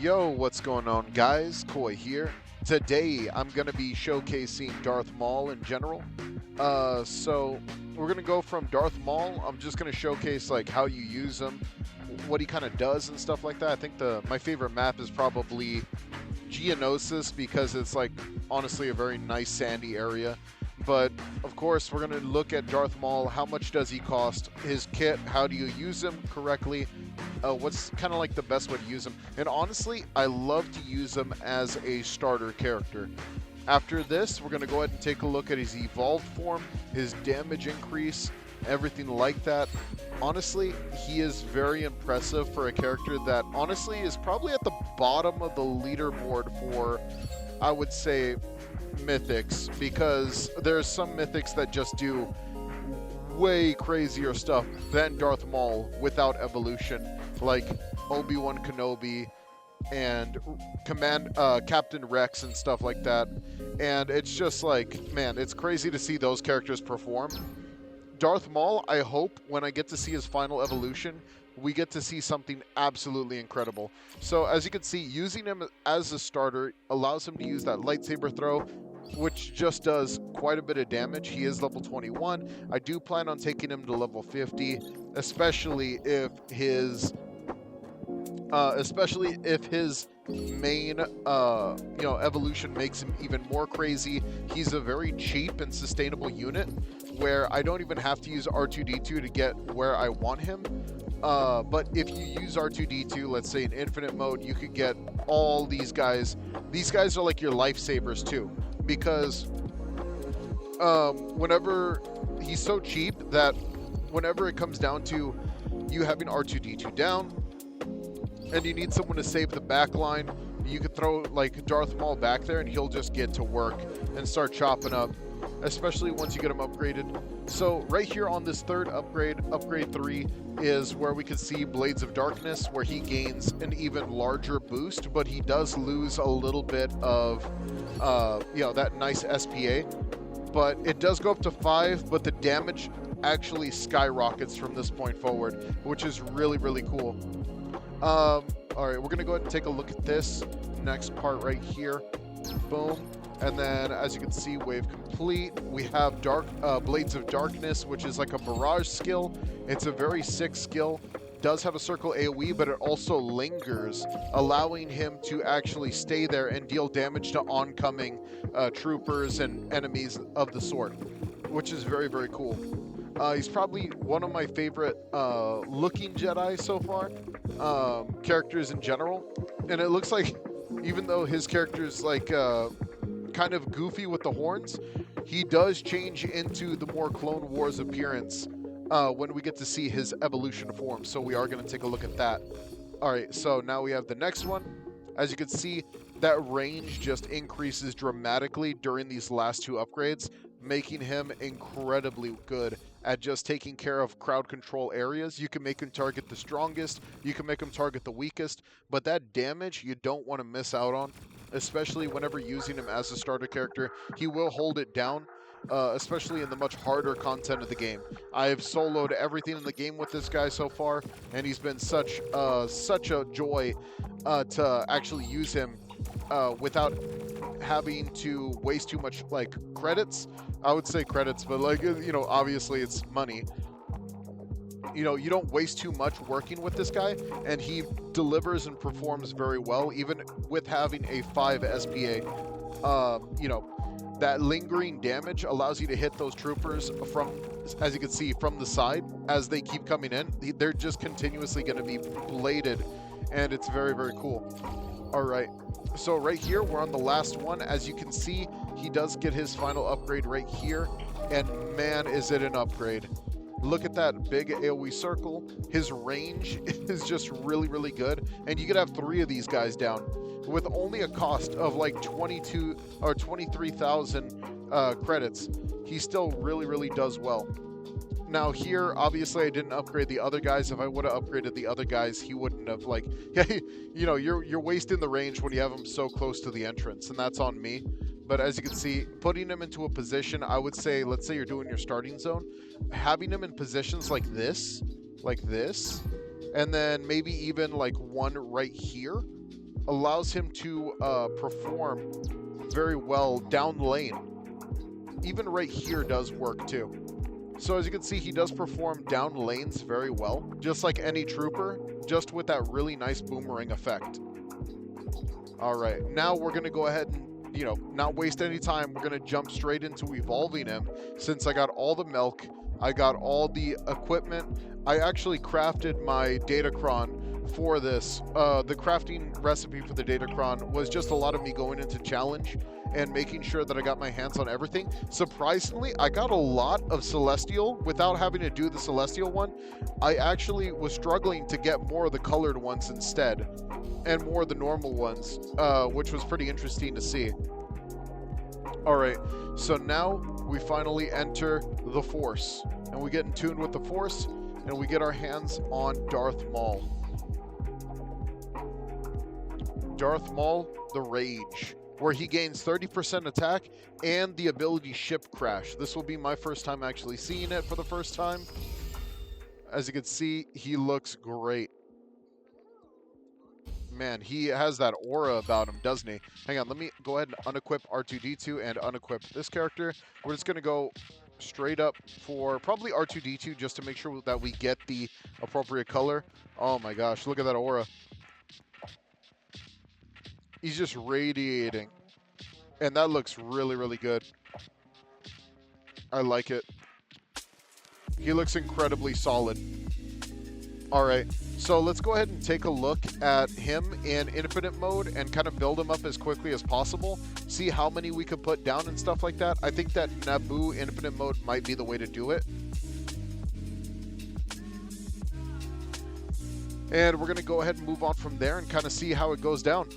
Yo, what's going on, guys? Koi here. Today, I'm going to be showcasing Darth Maul in general. So we're going to go from Darth Maul. I'm just going to showcase like how you use him, what he kind of does and stuff like that. I think my favorite map is probably Geonosis because it's like honestly a very nice sandy area. But of course, we're going to look at Darth Maul. How much does he cost? His kit, how do you use him correctly? What's kind of like the best way to use him? And honestly, I love to use him as a starter character. After this, we're going to go ahead and take a look at his evolved form, his damage increase, everything like that. Honestly, he is very impressive for a character that honestly is probably at the bottom of the leaderboard for, I would say, mythics, because there's some mythics that just do way crazier stuff than Darth Maul without evolution, like Obi-Wan Kenobi and Captain Rex and stuff like that. And it's just like, man, it's crazy to see those characters perform. Darth Maul, I hope when I get to see his final evolution, we get to see something absolutely incredible. So as you can see, using him as a starter allows him to use that lightsaber throw, which just does quite a bit of damage. He is level 21. I do plan on taking him to level 50, especially if his main evolution makes him even more crazy. He's a very cheap and sustainable unit where I don't even have to use R2-D2 to get where I want him. But if you use R2-D2, let's say in infinite mode, you could get all these guys. These guys are like your lifesavers too, because whenever he's so cheap that whenever it comes down to you having R2-D2 down and you need someone to save the back line, you could throw like Darth Maul back there and he'll just get to work and start chopping up, especially once you get him upgraded. So right here on this third upgrade, upgrade 3, is where we can see Blades of Darkness, where he gains an even larger boost, but he does lose a little bit of that nice SPA. But it does go up to 5, but the damage actually skyrockets from this point forward, which is really, really cool. All right, we're gonna go ahead and take a look at this next part right here. Boom. And then, as you can see, wave complete. We have Blades of Darkness, which is like a barrage skill. It's a very sick skill. Does have a circle AoE, but it also lingers, allowing him to actually stay there and deal damage to oncoming troopers and enemies of the sort, which is very, very cool. He's probably one of my favorite looking Jedi so far, characters in general. And it looks like, even though his character is like kind of goofy with the horns, he does change into the more Clone Wars appearance when we get to see his evolution form. So we are going to take a look at that. All right, so now we have the next one. As you can see, that range just increases dramatically during these last two upgrades, making him incredibly good at just taking care of crowd control areas. You can make him target the strongest, you can make him target the weakest, but that damage you don't want to miss out on, especially whenever using him as a starter character. He will hold it down, especially in the much harder content of the game. I have soloed everything in the game with this guy so far, and he's been such a joy to actually use him without having to waste too much like credits. I would say credits, but like, obviously it's money. You don't waste too much working with this guy, and he delivers and performs very well, even with having a 5 SPA. That lingering damage allows you to hit those troopers from, as you can see, from the side as they keep coming in. They're just continuously going to be bladed, and it's very, very cool. All right, so right here, we're on the last one. As you can see, he does get his final upgrade right here, and man, is it an upgrade. Look at that big AoE circle. His range is just really, really good, and you could have 3 of these guys down with only a cost of like 22 or 23,000 credits. He still really, really does well. Now here, obviously, I didn't upgrade the other guys. If I would have upgraded the other guys, he wouldn't have, like, you're wasting the range when you have him so close to the entrance, and that's on me. But as you can see, putting him into a position, I would say, let's say you're doing your starting zone, having him in positions like this, and then maybe even like one right here, allows him to perform very well down lane. Even right here does work too. So as you can see, he does perform down lanes very well, just like any trooper, just with that really nice boomerang effect. All right, now we're gonna go ahead and, you know, not waste any time. We're gonna jump straight into evolving him. Since I got all the milk, I got all the equipment. I actually crafted my Datacron for this. The crafting recipe for the Datacron was just a lot of me going into challenge and making sure that I got my hands on everything. Surprisingly, I got a lot of Celestial without having to do the Celestial one. I actually was struggling to get more of the colored ones instead, and more of the normal ones, which was pretty interesting to see. All right, so now we finally enter the Force, and we get in tune with the Force, and we get our hands on Darth Maul. Darth Maul, the Rage, where he gains 30% attack and the ability Ship Crash. This will be my first time actually seeing it for the first time. As you can see, he looks great. Man, he has that aura about him, doesn't he? Hang on, let me go ahead and unequip R2-D2 and unequip this character. We're just going to go straight up for probably R2-D2 just to make sure that we get the appropriate color. Oh my gosh, look at that aura. He's just radiating. And that looks really, really good. I like it. He looks incredibly solid. All right, so let's go ahead and take a look at him in infinite mode and kind of build him up as quickly as possible. See how many we could put down and stuff like that. I think that Naboo infinite mode might be the way to do it. And we're gonna go ahead and move on from there and kind of see how it goes down.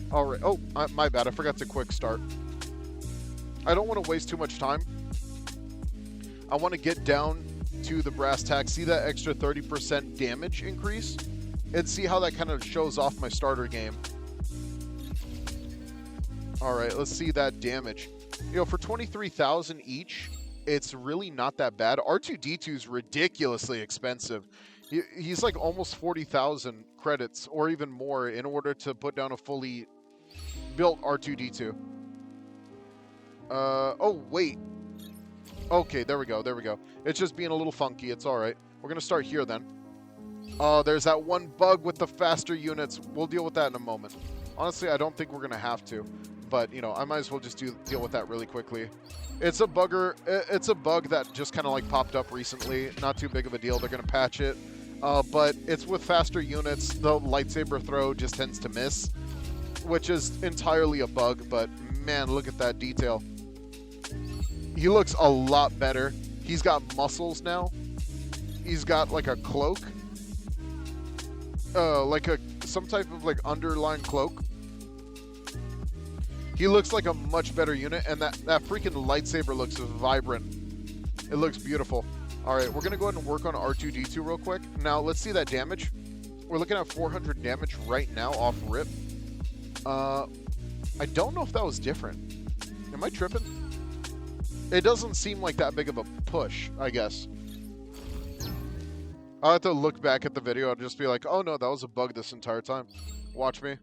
All right, oh, my bad, I forgot to quick start. I don't want to waste too much time. I want to get down to the brass tacks, see that extra 30% damage increase, and see how that kind of shows off my starter game. All right, let's see that damage. You know, for 23,000 each, it's really not that bad. R2-D2 is ridiculously expensive. He's like almost 40,000 credits or even more in order to put down a fully built R2-D2. Oh, wait. Okay, there we go, there we go. It's just being a little funky, it's all right. We're gonna start here then. There's that one bug with the faster units. We'll deal with that in a moment. Honestly, I don't think we're gonna have to, but you know, I might as well just deal with that really quickly. It's a it's a bug that just kind of like popped up recently. Not too big of a deal, they're gonna patch it. But it's with faster units, the lightsaber throw just tends to miss, which is entirely a bug, but man, look at that detail. He looks a lot better. He's got muscles now. He's got like a cloak. Like some type of like underlying cloak. He looks like a much better unit, and that freaking lightsaber looks vibrant. It looks beautiful. All right, we're gonna go ahead and work on R2-D2 real quick. Now, let's see that damage. We're looking at 400 damage right now off rip. I don't know if that was different. Am I tripping? It doesn't seem like that big of a push, I guess. I'll have to look back at the video and just be like, oh no, that was a bug this entire time. Watch me.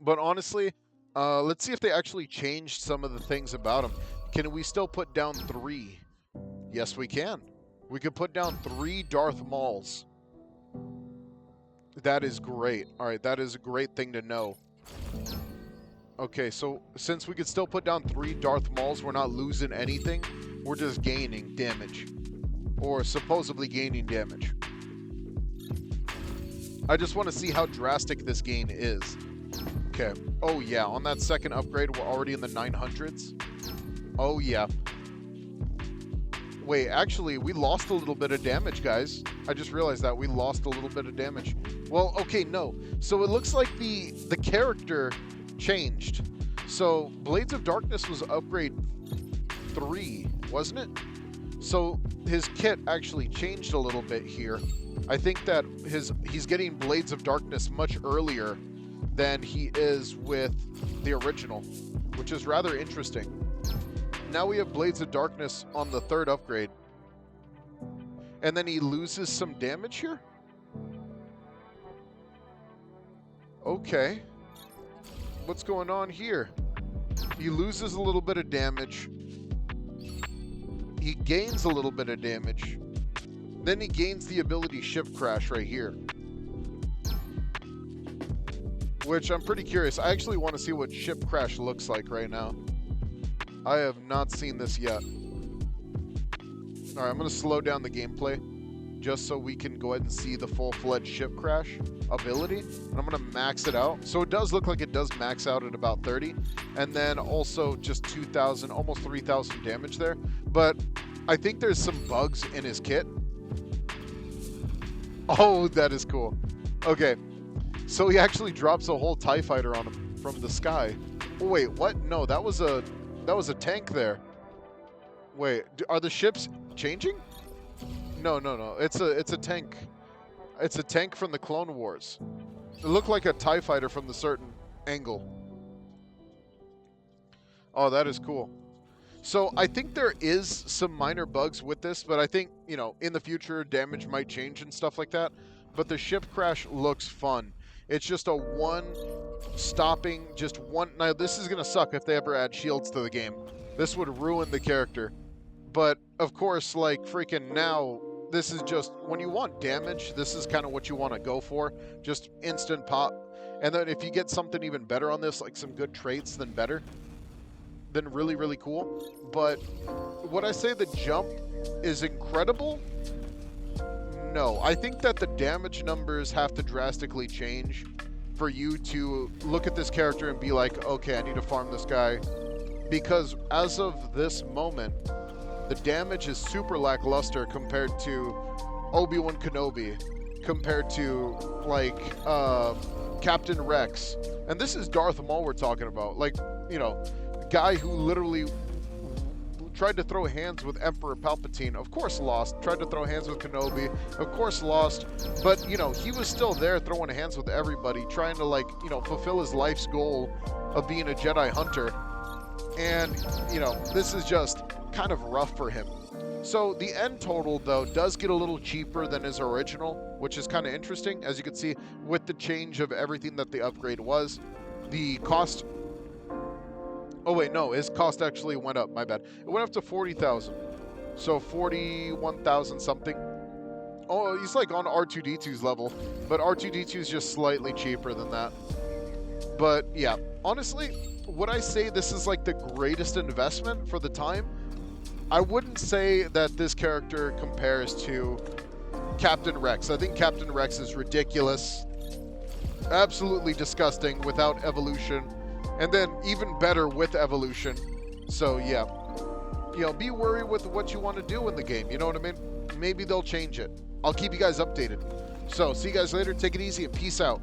But honestly, let's see if they actually changed some of the things about him. Can we still put down 3? Yes, we can. We could put down 3 Darth Mauls. That is great. All right, that is a great thing to know. Okay, so since we could still put down 3 Darth Mauls, we're not losing anything. We're just gaining damage. Or supposedly gaining damage. I just want to see how drastic this gain is. Okay. Oh, yeah. On that second upgrade, we're already in the 900s. Oh, yeah. Wait, actually, we lost a little bit of damage, guys. I just realized that. We lost a little bit of damage. Well, okay, no. So it looks like the character changed. So Blades of Darkness was upgrade 3, wasn't it? So his kit actually changed a little bit here. I think that he's getting Blades of Darkness much earlier than he is with the original, which is rather interesting. Now we have Blades of Darkness on the 3rd upgrade. and then he loses some damage here? Okay. What's going on here? He loses a little bit of damage. He gains a little bit of damage. Then he gains the ability Ship Crash right here. Which I'm pretty curious. I actually want to see what Ship Crash looks like right now. I have not seen this yet. Alright, I'm going to slow down the gameplay just so we can go ahead and see the full-fledged Ship Crash ability. And I'm going to max it out. So it does look like it does max out at about 30. And then also just 2,000, almost 3,000 damage there. But I think there's some bugs in his kit. Oh, that is cool. Okay. So he actually drops a whole TIE fighter on him from the sky. Oh, wait, what? No, that was a tank there. Wait, are the ships changing? No. It's a tank. It's a tank from the Clone Wars. It looked like a TIE fighter from the certain angle. Oh, that is cool. So I think there is some minor bugs with this, but I think, you know, in the future damage might change and stuff like that. But the Ship Crash looks fun. It's just a one-stopping, just one... Now, this is going to suck if they ever add shields to the game. This would ruin the character. But, of course, like, freaking now, this is just... When you want damage, this is kind of what you want to go for. Just instant pop. And then if you get something even better on this, like some good traits, then better. Then really, really cool. But would I say the jump is incredible? No, I think that the damage numbers have to drastically change for you to look at this character and be like, okay, I need to farm this guy. Because as of this moment, the damage is super lackluster compared to Obi-Wan Kenobi, compared to, like, Captain Rex. And this is Darth Maul we're talking about. Like, you know, guy who literally tried to throw hands with Emperor Palpatine, of course lost. Tried to throw hands with Kenobi, of course lost. But, you know, he was still there throwing hands with everybody, trying to, like, you know, fulfill his life's goal of being a Jedi Hunter. And, you know, this is just kind of rough for him. So the end total, though, does get a little cheaper than his original, which is kind of interesting. As you can see, with the change of everything that the upgrade was, the cost... Oh, wait, no, his cost actually went up. My bad. It went up to 40,000. So 41,000 something. Oh, he's like on R2-D2's level, but R2-D2 is just slightly cheaper than that. But yeah, honestly, would I say this is like the greatest investment for the time? I wouldn't say that this character compares to Captain Rex. I think Captain Rex is ridiculous. Absolutely disgusting without evolution. And then even better with evolution. So yeah, you know, be worried with what you want to do in the game. You know what I mean? Maybe they'll change it. I'll keep you guys updated. So see you guys later. Take it easy and peace out.